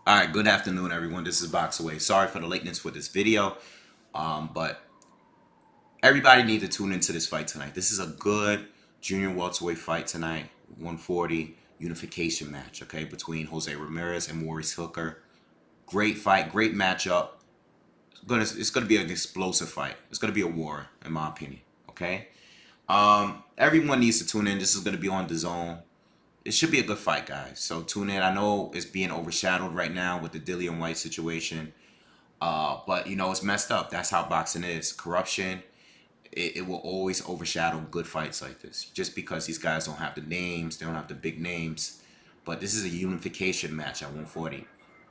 Alright, good afternoon everyone. This is BoxingWave. Sorry for the lateness for this video. But everybody needs to tune into this fight tonight. This is a good junior welterweight fight tonight. 140 unification match, okay, between Jose Ramirez and Maurice Hooker. Great fight, great matchup. It's gonna be an explosive fight. It's gonna be a war, in my opinion. Okay. Everyone needs to tune in. This is gonna be on dazn. It should be a good fight, guys. So tune in. I know it's being overshadowed right now with the Dillian White situation. But you know, it's messed up. That's how boxing is. Corruption, it will always overshadow good fights like this. Just because these guys don't have the names, they don't have the big names. But this is a unification match at 140.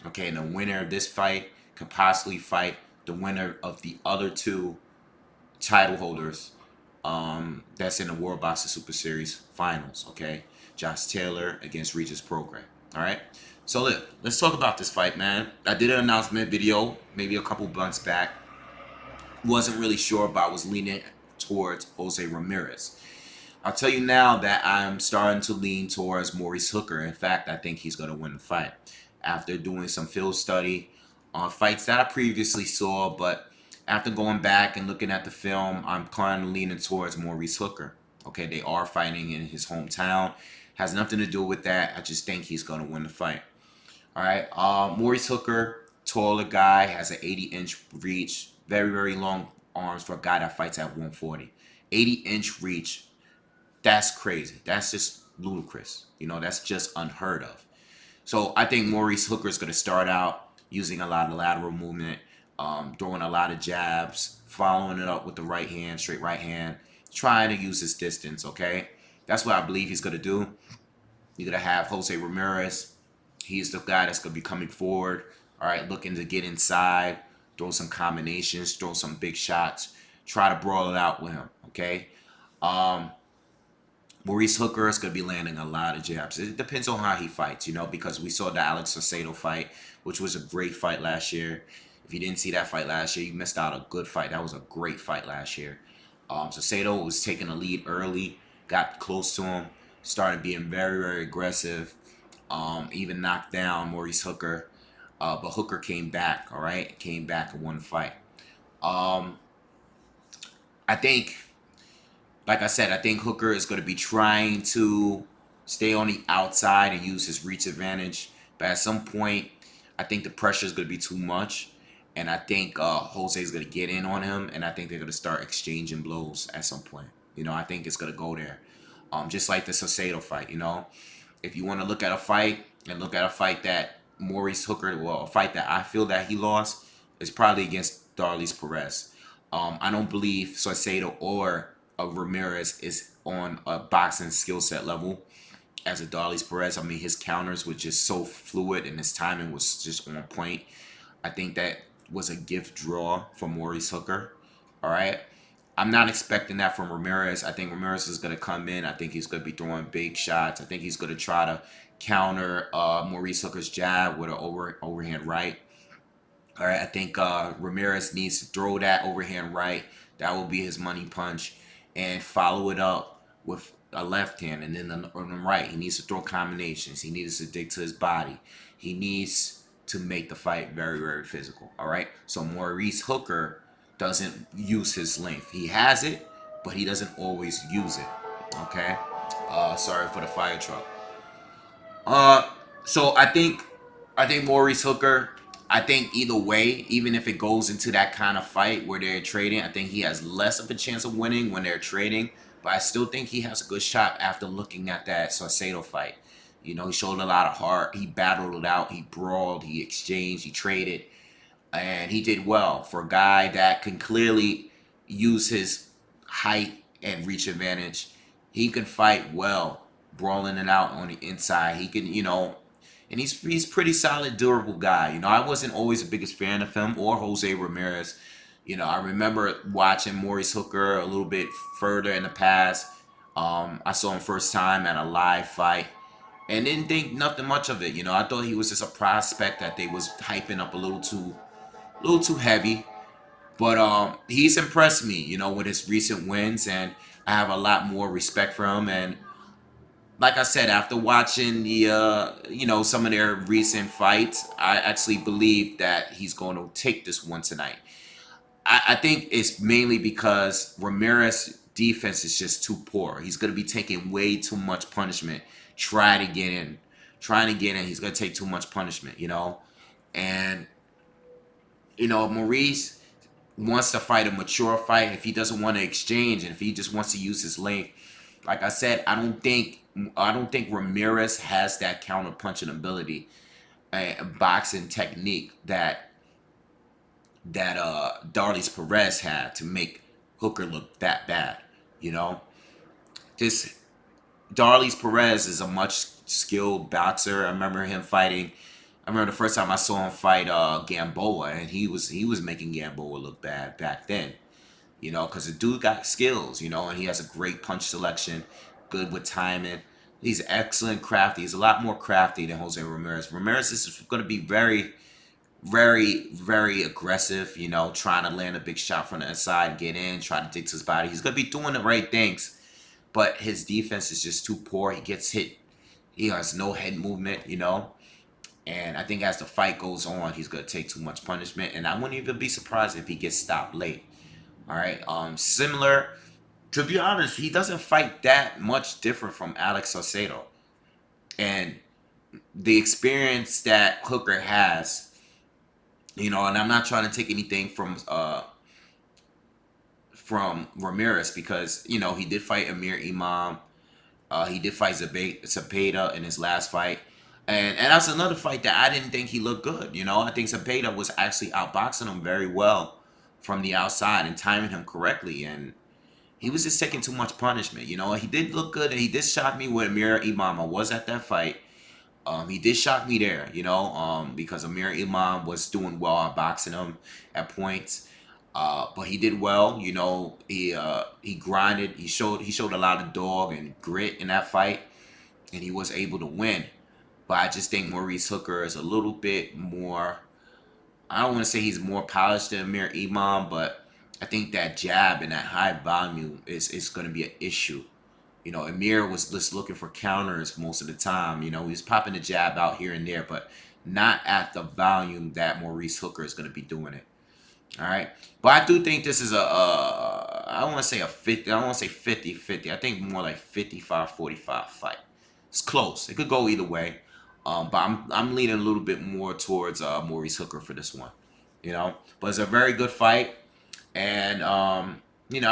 Okay, and the winner of this fight could possibly fight the winner of the other two title holders that's in the World Boxing Super Series finals. Okay, Josh Taylor against Regis Prograis. All right. So look, let's talk about this fight, man. I did an announcement video maybe a couple months back. Wasn't really sure, but I was leaning towards Jose Ramirez. I'll tell you now that I'm starting to lean towards Maurice Hooker. In fact, I think he's going to win the fight after doing some field study on fights that I previously saw, but after going back and looking at the film, I'm kind of leaning towards Maurice Hooker. Okay, they are fighting in his hometown. Has nothing to do with that. I just think he's going to win the fight. All right. Maurice Hooker, taller guy, has an 80-inch reach. Very, very long arms for a guy that fights at 140. 80-inch reach. That's crazy. That's just ludicrous. You know, that's just unheard of. So I think Maurice Hooker is going to start out using a lot of lateral movement, throwing a lot of jabs, following it up with the right hand, straight right hand, trying to use his distance, okay? That's what I believe he's going to do. You're going to have Jose Ramirez. He's the guy that's going to be coming forward, all right, looking to get inside, throw some combinations, throw some big shots, try to brawl it out with him, okay? Maurice Hooker is going to be landing a lot of jabs. It depends on how he fights, you know, because we saw the Alex Salcedo fight, which was a great fight last year. If you didn't see that fight last year, you missed out a good fight. That was a great fight last year. Salcedo was taking a lead early, got close to him, started being very, very aggressive, even knocked down Maurice Hooker. But Hooker came back, all right? Came back and won the fight. I think, like I said, I think Hooker is going to be trying to stay on the outside and use his reach advantage. But at some point, I think the pressure is going to be too much. And I think Jose is going to get in on him. And I think they're going to start exchanging blows at some point. You know, I think it's going to go there. Just like the Salcedo fight, you know. If you want to look at a fight and look at a fight that Maurice Hooker, well, a fight that I feel that he lost, is probably against Darlis Perez. I don't believe Salcedo or Ramirez is on a boxing skill set level as a Darlis Perez. I mean, his counters were just so fluid and his timing was just on point. I think that was a gift draw for Maurice Hooker. All right. I'm not expecting that from Ramirez. I think Ramirez is going to come in. I think he's going to be throwing big shots. I think he's going to try to counter Maurice Hooker's jab with an overhand right. All right, I think Ramirez needs to throw that overhand right. That will be his money punch. And follow it up with a left hand. And then on the right, he needs to throw combinations. He needs to dig to his body. He needs to make the fight very, very physical. All right, so Maurice Hooker doesn't use his length. He has it, but he doesn't always use it. Okay. Sorry for the fire truck. So I think Maurice Hooker. I think either way, even if it goes into that kind of fight where they're trading, I think he has less of a chance of winning when they're trading. But I still think he has a good shot after looking at that Saucedo fight. You know, he showed a lot of heart. He battled it out. He brawled. He exchanged. He traded. And he did well for a guy that can clearly use his height and reach advantage. He can fight well, brawling it out on the inside. He can, you know, and he's pretty solid, durable guy. You know, I wasn't always the biggest fan of him or Jose Ramirez. You know, I remember watching Maurice Hooker a little bit further in the past. I saw him first time at a live fight and didn't think nothing much of it. You know, I thought he was just a prospect that they was hyping up a little too heavy. But he's impressed me, you know, with his recent wins, and I have a lot more respect for him. And like I said, after watching the some of their recent fights, I actually believe that he's going to take this one tonight. I think it's mainly because Ramirez defense is just too poor. He's going to be taking way too much punishment. Trying to get in. He's going to take too much punishment, and Maurice wants to fight a mature fight. If he doesn't want to exchange, and if he just wants to use his length, like I said, I don't think Ramirez has that counter punching ability and boxing technique that Darlis Perez had to make Hooker look that bad. You know, this Darlis Perez is a much skilled boxer. I remember him fighting. I remember the first time I saw him fight Gamboa, and he was making Gamboa look bad back then. Because the dude got skills, and he has a great punch selection, good with timing. He's excellent crafty. He's a lot more crafty than Jose Ramirez. Ramirez is going to be very, very, very aggressive, trying to land a big shot from the inside, get in, try to dig to his body. He's going to be doing the right things, but his defense is just too poor. He gets hit. He has no head movement, and I think as the fight goes on, he's going to take too much punishment, and I wouldn't even be surprised if he gets stopped late. All right. Similar, to be honest, he doesn't fight that much different from Alex Saucedo. And the experience that Hooker has, and I'm not trying to take anything from Ramirez because, he did fight Amir Imam. He did fight Zepeda in his last fight. And that's another fight that I didn't think he looked good. I think Zepeda was actually outboxing him very well from the outside and timing him correctly. And he was just taking too much punishment. He did look good. And he did shock me with Amir Imam. I was at that fight. He did shock me there, because Amir Imam was doing well on boxing him at points. But he did well. He grinded. He showed a lot of dog and grit in that fight, and he was able to win. But I just think Maurice Hooker is a little bit more. I don't want to say he's more polished than Amir Imam, but I think that jab and that high volume is going to be an issue. Amir was just looking for counters most of the time. He was popping the jab out here and there, but not at the volume that Maurice Hooker is going to be doing it. All right. But I do think this is I don't want to say a 50, I don't want to say 50-50. I think more like 55-45 fight. It's close. It could go either way. But I'm leaning a little bit more towards Maurice Hooker for this one. But it's a very good fight. And I'm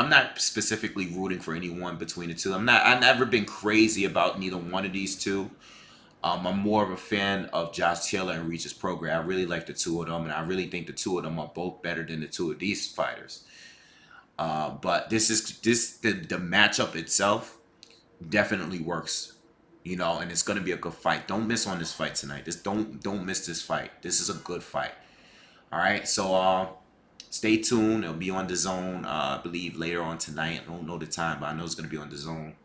not specifically rooting for anyone between the two. I've never been crazy about neither one of these two. I'm more of a fan of Josh Taylor and Regis Prograis. I really like the two of them, and I really think the two of them are both better than the two of these fighters. But the matchup itself definitely works, and it's gonna be a good fight. Don't miss on this fight tonight. Don't miss this fight. This is a good fight. All right, so stay tuned. It'll be on dazn. I believe later on tonight. I don't know the time, but I know it's gonna be on dazn.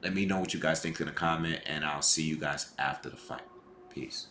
Let me know what you guys think in the comment, and I'll see you guys after the fight. Peace.